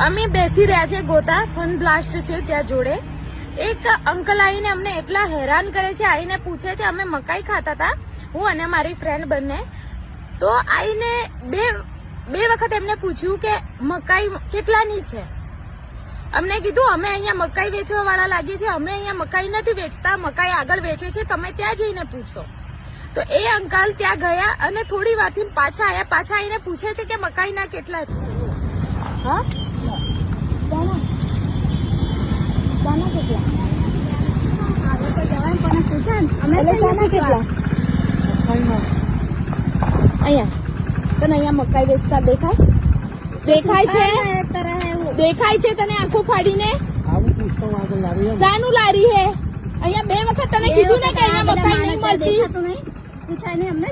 અમે બેસી રહ્યા છે ગોતા ફન બ્લાસ્ટ છે ત્યાં જોડે. એક અંકલ આવીને અમને એટલા હેરાન કરે છે, આવીને પૂછે છે, અમે મકાઈ ખાતા હતા હું અને મારી ફ્રેન્ડ બંને. તો આવીને બે વખત એમને પૂછ્યું કે મકાઈ કેટલાની છે. અમને કીધું અમે અહીંયા મકાઈ વેચવા વાળા લાગીએ છીએ, અમે અહીંયા મકાઈ નથી વેચતા, મકાઈ આગળ વેચે છે, તમે ત્યાં જઈને પૂછો. તો એ અંકલ ત્યાં ગયા અને થોડી વારથી પાછા આવ્યા. પાછા આવીને પૂછે છે કે મકાઈના કેટલા છે. હા અહીંયા તને અહીંયા મકાઈ વેચતા દેખાય છે તને આંખો ફાડીને? શાનું લારી હે? અહીંયા 2 વખત તને કીધું ને કે અહીંયા મકાઈ નહીં મળતી. પૂછાય નહીં અમને.